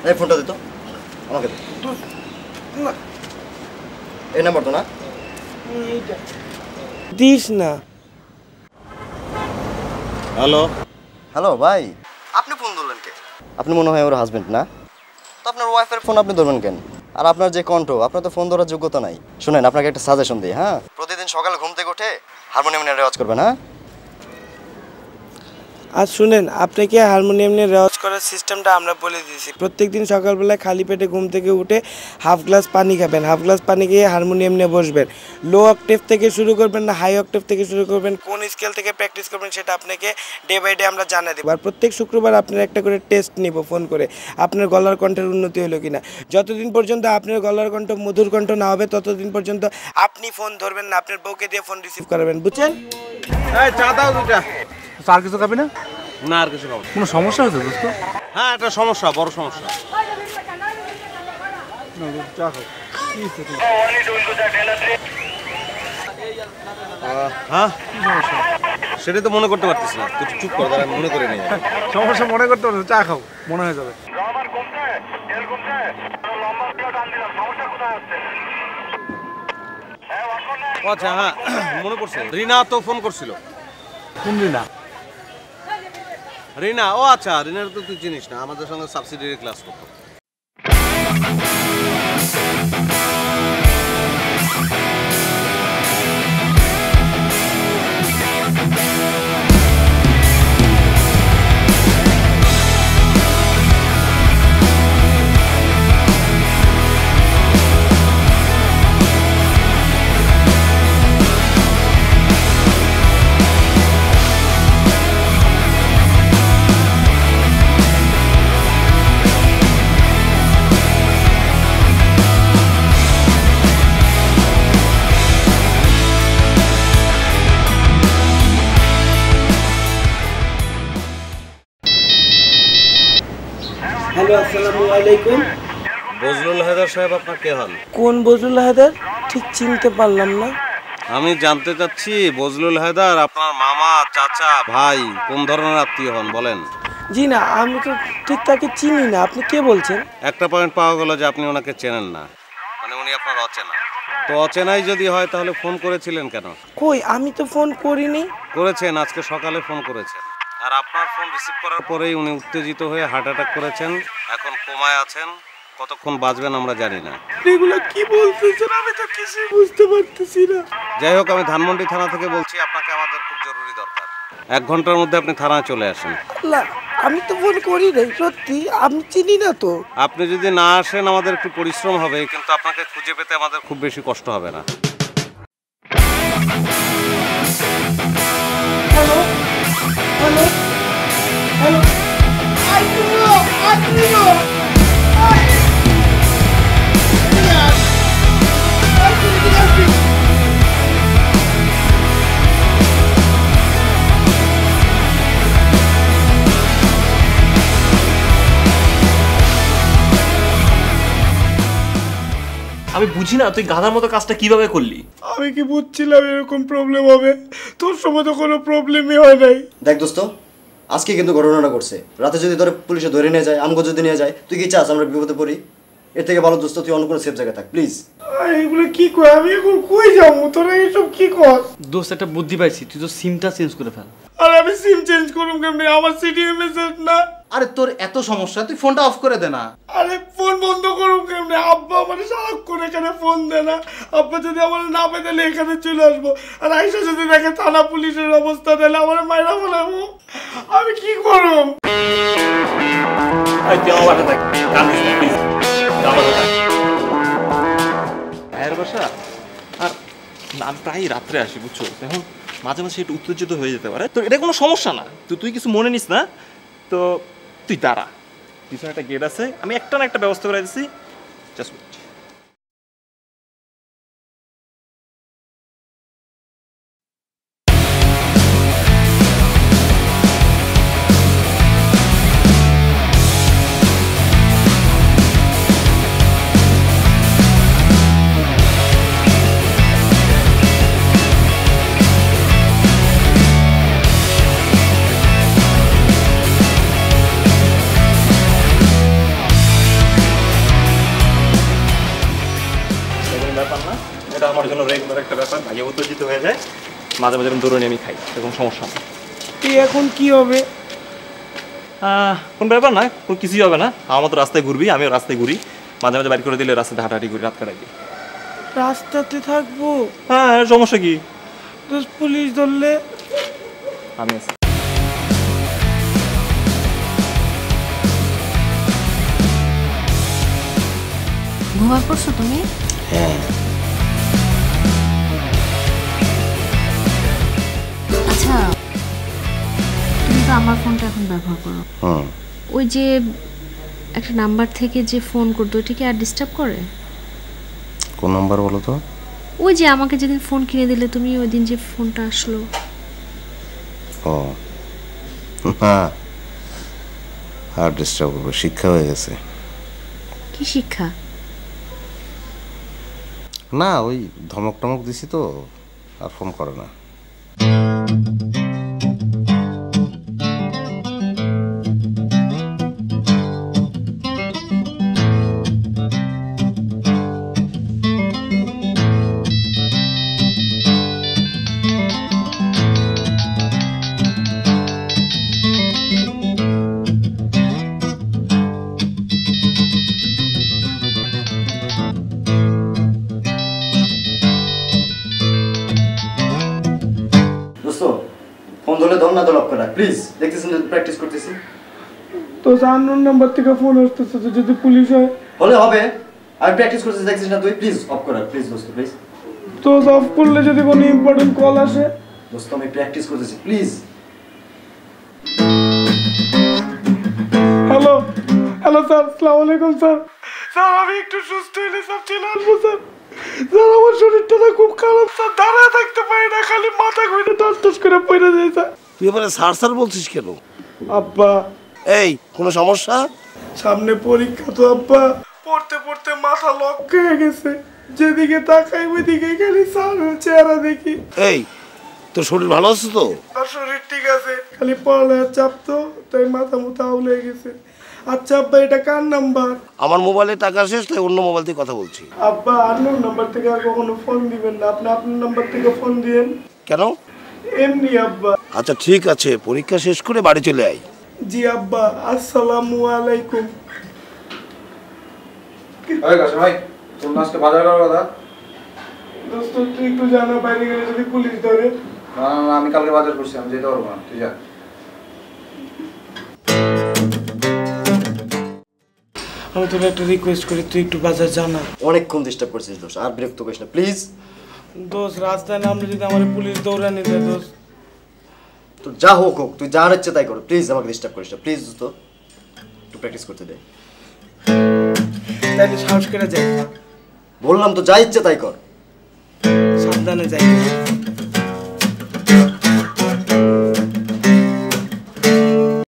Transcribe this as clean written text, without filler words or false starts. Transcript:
এই ফোনটা দে তো আমাকে দে। এই নাম্বার তো না দিস না। হ্যালো হ্যালো ভাই, আপনি ফোন ধরলেন কে? আপনি মনে হয় ওর হাজবেন্ড না? তো আপনার ওয়াইফের ফোন আপনি ধরবেন কেন? আর আপনার যে কণ্ঠ, আপনার তো ফোন ধরার যোগ্যতা নাই। শুনেন, আপনাকে একটা সাজেশন দিই, হ্যাঁ? প্রতিদিন সকালে ঘুম থেকে উঠে হারমোনিয়াম নিয়ে রেওয়াজ করবেন, হ্যাঁ? আর শুনেন, আপনাকে হারমোনিয়াম নিয়ে রেওয়াজ করার সিস্টেমটা আমরা বলে দিয়েছি। প্রত্যেকদিন সকালবেলায় খালি পেটে ঘুম থেকে উঠে হাফ গ্লাস পানি খাবেন, হাফ গ্লাস পানি খেয়ে হারমোনিয়াম নিয়ে বসবেন। লো অক্টেভ থেকে শুরু করবেন না হাই অক্টেভ থেকে শুরু করবেন, কোন স্কেল থেকে প্র্যাকটিস করবেন সেটা আপনাকে ডে বাই ডে আমরা জানিয়ে দেবো। আর প্রত্যেক শুক্রবার আপনার একটা করে টেস্ট নিব ফোন করে, আপনার গলার কণ্ঠের উন্নতি হলো কিনা। যতদিন পর্যন্ত আপনার গলার কণ্ঠ মধুর কণ্ঠ না হবে ততদিন পর্যন্ত আপনি ফোন ধরবেন না, আপনার বউকে দিয়ে ফোন রিসিভ করাবেন, বুঝছেন? চা দাও দুটা। আর কিছু খাবি না? না আর কিছু খাবো। কোনো সমস্যা হয়েছে দোস্ত? হ্যাঁ একটা সমস্যা, বড় সমস্যা। চা খাও। হ্যাঁ সেটাই তো মনে করতে পারতিস না, তুই চুপ করে দাঁড়া, মনে করে নেই। সমস্যা মনে করতে পারছো, চা খাও, মনে হয়ে যাবে। আচ্ছা হ্যাঁ মনে পড়ছে, রিনা তো ফোন করছিল। কোন দিনা? রিনা, ও আচ্ছা, রিনার তো তুই চিনিস না, আমাদের সঙ্গে সাবসিডিয়ারি ক্লাস করতো। হ্যালো, আসসালামু আলাইকুম। বজলুল হায়দার সাহেব আপনার কে হন? কোন বজলুল হায়দার? ঠিক চিনতে পারলাম না। আমি জানতে চাচ্ছি বজলুল হায়দার আপনার মামা, চাচা, ভাই কোন ধরনের আত্মীয় হন বলেন? জি না, আমি তো ঠিক তাকে চিনি না। আপনি কে বলছেন? একটা পয়েন্ট পাওয়া গেল যে আপনি ওনাকে চেনেন না, মানে উনি আপনার অচেনা। তো অচেনাই যদি হয় তাহলে ফোন করেছিলেন কেন? কই, আমি তো ফোন করিনি। করেছেন, আজকে সকালে ফোন করেছেন। আর আপনার ফোন রিসিভ করার পরেই উনি উত্তেজিত হয়ে হার্ট অ্যাটাক করেছেন, এখন কোমায় আছেন। কতক্ষণ বাঁচবেন আমরা জানি না। এগুলো কি বলতেছেন? আমি তো কিছু বুঝতে পারতেছি না। যাই হোক, আমি ধানমন্ডি থানা থেকে বলছি, আপনাকে আমাদের খুব জরুরি দরকার। 1 ঘন্টার মধ্যে আপনি থানায় চলে আসেন। আল্লাহ, আমি তো ফোন করি নাই, সত্যি আমি চিনি না তো। আপনি যদি না আসেন আমাদের একটু পরিশ্রম হবে, কিন্তু আপনাকে খুঁজে পেতে আমাদের খুব বেশি কষ্ট হবে না। হ্যালো হ্যালো হ্যালো, আমি বুঝি না তুই গাধার মতো কাজটা কিভাবে করলি। আমি কি বুঝছিলাম এরকম প্রবলেম হবে? তোর সময় তো কোনো প্রবলেমই হয় নাই। দেখ দোস্ত, আজকে কিন্তু ঘটনাটা করছে। রাতে যদি তোরে পুলিশে ধরে নিয়ে যায়, আমগো যদি নিয়ে যায়, তুই কি চাস আমরা বিপদে পড়ি? এর থেকে ভালো দোস্ত তুই অন্য কোনো সেফ জায়গায় থাক প্লিজ। এগুলো কি কয়? আমি এখন কই যাবো? তোরা এইসব কি কর? দোস্ত একটা বুদ্ধি পাইছি, তুই তো সিমটা চেঞ্জ করে ফেল। আর আমি সিম চেঞ্জ করুম কেমনে? আমার সিটিএম মেসেজ না। আরে তোর এত সমস্যা, তুই ফোনটা অফ করে দে না। আরে ফোন বন্ধ করুম কেমনে? আব্বা আমার সারাক্ষণ এখানে ফোন দেয় না। আব্বা যদি আমার না পেয়ে তাহলে এখানে চলে আসবো, আর আইসা যদি দেখে থানা পুলিশের অবস্থা, তাহলে আমার মাইরা ফেলাবো। আমি কি করুম? ভাইয়ের বাসা, আর আমি প্রায় রাত্রে আসি বুঝছো, এখন মাঝে মাঝে একটু উত্তেজিত হয়ে যেতে পারে। তো এটা কোনো সমস্যা না, তো তুই কিছু মনে নিস না। তো তুই দাঁড়া, পিছনে একটা গেট আছে, আমি একটা না একটা ব্যবস্থা করে দিচ্ছি, জাস্ট ওয়েট। আমার জন্য রেগুলার একটা ব্যাপার, ভাইয়া উত্তেজিত হয়ে যায়, মাঝে মাঝে এরকম দৌড়ে আমি খাই, এরকম সমস্যা না। তুই এখন কি হবে? কোন ব্যাপার না, কোনো কিছুই হবে না। আমার মতো রাস্তায় ঘুরবি, আমিও রাস্তায় ঘুরি, মাঝে মাঝে বাইর করে দিলে রাস্তায় হাঁটাহাঁটি করি, রাত কাটাই দিই। রাস্তাতে থাকবো? হ্যাঁ, সমস্যা কি? দোস্ত পুলিশ ধরলে? আমি আছি। ঘুমায় পড়ছো তুমি? হ্যাঁ। আচ্ছা, তুমি তো আমার ফোনটা এখন ব্যবহার করো। ওই যে একটা নাম্বার থেকে যে ফোন করতো, ওইটা কি আর ডিস্টার্ব করে? কোন নাম্বার বলো তো? ওই যে আমাকে যেদিন ফোন কিনে দিলে তুমি, ওই দিন যে ফোনটা আসলো। ও হ্যাঁ, আর ডিস্টার্ব করবো, শিক্ষা হয়ে গেছে। কি শিক্ষা? না, ওই ধমক টমক দিছি তো, আর ফোন করে না। ফোন ধরলে ধর না তো লক করা, প্লিজ। দেখতেছেন প্র্যাকটিস করতেছি। তো আননোন নাম্বার থেকে ফোন আসতেছে, তো যদি পুলিশ হয়? হলে হবে, আমি প্র্যাকটিস করতেছি, দেখছিস না তুই? প্লিজ অফ করা, প্লিজ দোস্ত, প্লিজ। তো অফ করলে যদি কোনো ইম্পর্টেন্ট কল আসে? দোস্ত আমি প্র্যাকটিস করতেছি, প্লিজ। হ্যালো হ্যালো স্যার, আসসালামু আলাইকুম স্যার। স্যার আমি একটু সুস্থ হলে সব চলে আসবো স্যার। স্যার আমার শরীরটা না খুব খারাপ স্যার, দাঁড়ায় থাকতে পারি না, খালি মাথা ঘুরে টাস করে পড়ে যায় স্যার। তুই এবারে স্যার স্যার বলছিস কেন? আব্বা। এই কোনো সমস্যা? সামনে পরীক্ষা তো আব্বা, পড়তে পড়তে মাথা লক হয়ে গেছে, যেদিকে তাকাই ওইদিকে খালি স্যারের চেহারা দেখি। এই তোর শরীর ভালো আছে তো? আর শরীর ঠিক আছে, খালি পড়ালেখার চাপ তো, তাই মাথা মুথা আউল হয়ে গেছে। আচ্ছা আব্বা, এটা কার নাম্বার? আমার মোবাইলে টাকা শেষ, তাই অন্য মোবাইল থেকে কথা বলছি। আব্বা আননোন নাম্বার থেকে আর কখনো ফোন দিবেন না, আপনি আপনার নাম্বার থেকে ফোন দিয়েন। কেন? এমনি আব্বা। আচ্ছা ঠিক আছে, পরীক্ষা শেষ করে বাড়ি চলে আয়। জি আব্বা, আসসালামু আলাইকুম। ভাই তোর আজকে বাজার করার কথা? দোস্ত তুই একটু জানা, বাইরে গেলে যদি পুলিশ ধরে। না না না, আমি কালকে বাজার করছি, আমি যেতে পারবো না, তুই যা। আমি তোর একটা রিকোয়েস্ট করি, তুই একটু বাজার জানা। অনেকক্ষণ ডিস্টার্ব করছিস দোস্ত, আর বিরক্ত করিস না প্লিজ। দোস্ত রাস্তায় নামলে যদি আমার পুলিশ দৌড়ানি দেয় দোস্ত। তো যা হোক হোক, তুই যা ইচ্ছে তাই কর, প্লিজ আমাকে ডিস্টার্ব করিস না প্লিজ দোস্ত, একটু প্র্যাকটিস করতে দে। তাইলে সাহস করে যাই। বললাম তো যা ইচ্ছে তাই কর। সাবধানে যাই।